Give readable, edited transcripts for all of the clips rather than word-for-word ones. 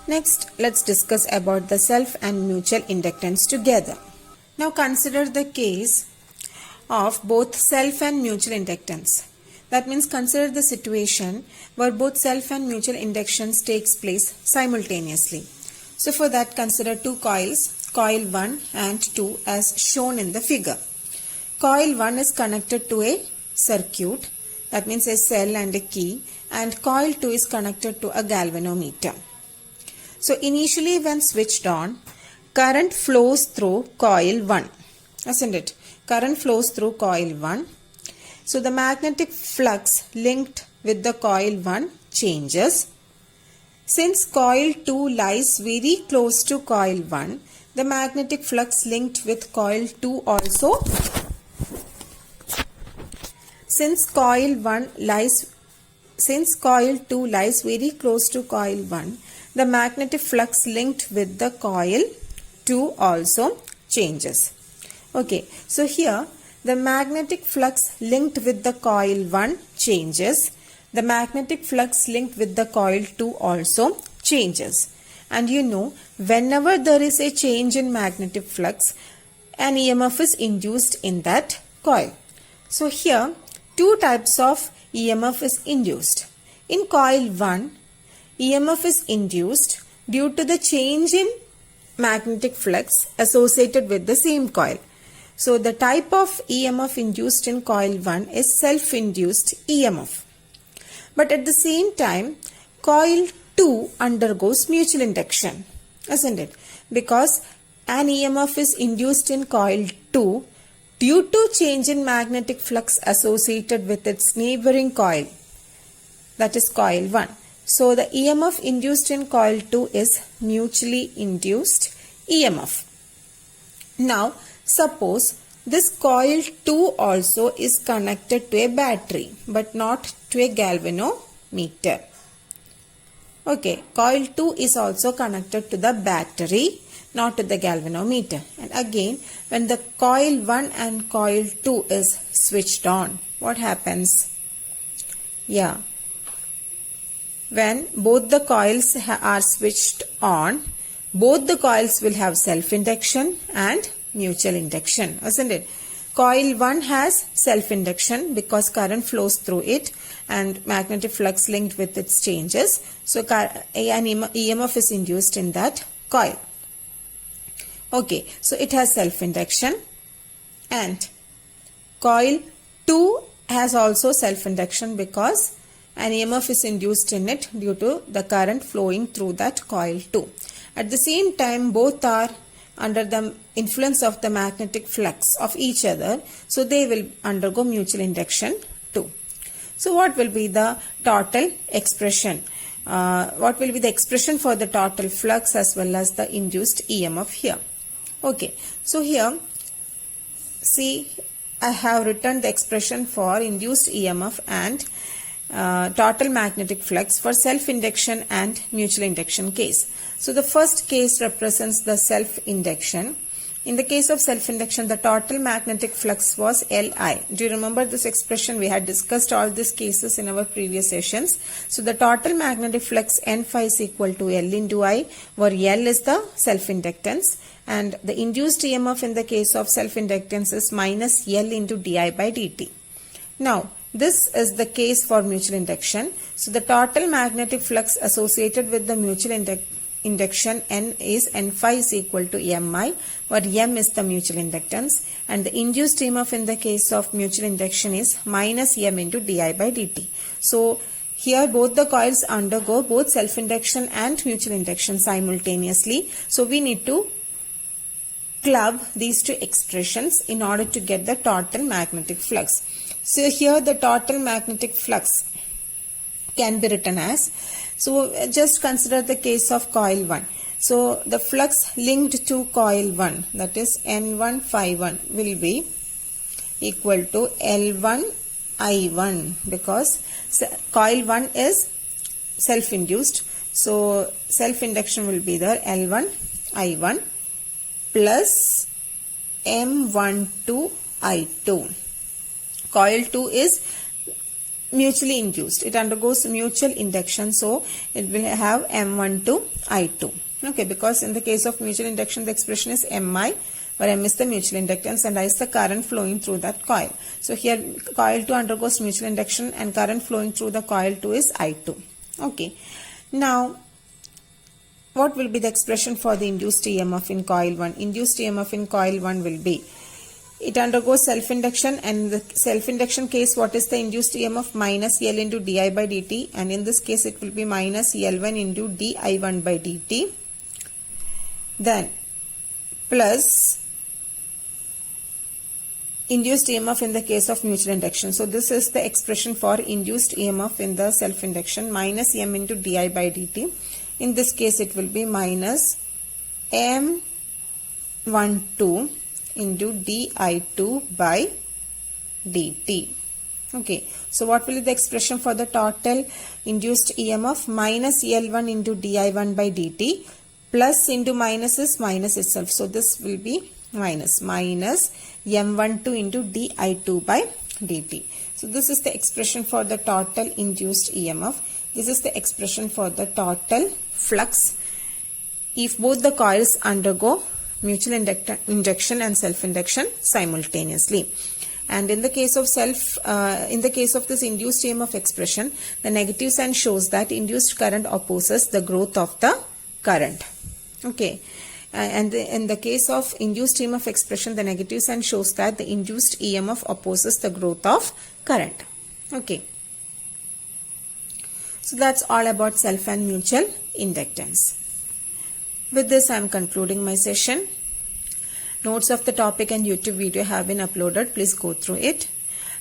Next, let's discuss about the self and mutual inductance together. Now consider the case of both self and mutual inductance. That means consider the situation where both self and mutual inductance takes place simultaneously. So for that, consider two coils, coil 1 and 2 as shown in the figure. Coil 1 is connected to a circuit, that means a cell and a key, and coil 2 is connected to a galvanometer. So initially when switched on, current flows through coil 1, isn't it? Current flows through coil 1. So the magnetic flux linked with the coil 1 changes. Since coil 2 lies very close to coil 1, the magnetic flux linked with coil 2 also. Since coil 2 lies very close to coil 1, the magnetic flux linked with the coil 2 also changes. Okay, so here the magnetic flux linked with the coil 1 changes. The magnetic flux linked with the coil 2 also changes. And you know, whenever there is a change in magnetic flux, an EMF is induced in that coil. So here, two types of EMF is induced. In coil 1, EMF is induced due to the change in magnetic flux associated with the same coil. So the type of EMF induced in coil 1 is self-induced EMF. But at the same time, coil 2 undergoes mutual induction, isn't it? Because an EMF is induced in coil 2 due to change in magnetic flux associated with its neighboring coil, that is coil 1. So the EMF induced in coil 2 is mutually induced EMF. Now suppose this coil 2 also is connected to a battery but not to a galvanometer. Okay, coil 2 is also connected to the battery, not to the galvanometer. And again, when the coil 1 and coil 2 is switched on, what happens? Yeah, when both the coils are switched on, both the coils will have self-induction and mutual induction, isn't it? Coil 1 has self-induction because current flows through it and magnetic flux linked with its changes. So an EMF is induced in that coil. Okay, so it has self-induction, and coil 2 has also self-induction because an EMF is induced in it due to the current flowing through that coil 2. At the same time, both are under the influence of the magnetic flux of each other, so they will undergo mutual induction too. So what will be the total expression? What will be the expression for the total flux as well as the induced EMF here? Okay, so here, see, I have written the expression for induced EMF and total magnetic flux for self-induction and mutual induction case. So the first case represents the self-induction. In the case of self-induction, the total magnetic flux was Li. Do you remember this expression? We had discussed all these cases in our previous sessions. So the total magnetic flux N phi is equal to L into I, where L is the self-inductance, and the induced EMF in the case of self-inductance is minus L into di by dt. Now, this is the case for mutual induction. So the total magnetic flux associated with the mutual induction N is N phi is equal to Mi, where M is the mutual inductance, and the induced EMF in the case of mutual induction is minus M into di by dt. So here both the coils undergo both self-induction and mutual induction simultaneously. So we need to club these two expressions in order to get the total magnetic flux. So here the total magnetic flux can be written as, so just consider the case of coil 1. So the flux linked to coil 1, that is N1 phi 1, will be equal to L1 I1 because coil 1 is self-induced. So self-induction will be there, L1 I1 plus M12 I2. Coil 2 is mutually induced. It undergoes mutual induction, so it will have M12 I2. Okay, because in the case of mutual induction, the expression is Mi, where M is the mutual inductance and I is the current flowing through that coil. So here coil 2 undergoes mutual induction and current flowing through the coil 2 is I2. Okay. Now, what will be the expression for the induced EMF in coil 1? Induced EMF in coil 1 will be, it undergoes self-induction, and in the self-induction case, what is the induced EMF? Minus L into di by dt, and in this case it will be minus L1 into di1 by dt. Then plus induced EMF in the case of mutual induction. So this is the expression for induced EMF in the self-induction, minus M into di by dt. In this case it will be minus M12 into di2 by dt. Okay, so what will be the expression for the total induced EMF? Minus L1 into di1 by dt, plus into minus is minus itself, so this will be minus M12 into di2 by dt. So this is the expression for the total induced EMF. This is the expression for the total flux if both the coils undergo mutual induction and self-induction simultaneously. And in the case of this induced EMF expression, the negative sign shows that induced current opposes the growth of the current. Okay. And in the case of induced EMF expression, the negative sign shows that the induced EMF opposes the growth of current. Okay. So that's all about self and mutual inductance. With this, I am concluding my session. Notes of the topic and YouTube video have been uploaded. Please go through it.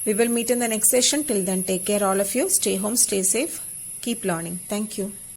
We will meet in the next session. Till then, take care all of you. Stay home, stay safe. Keep learning. Thank you.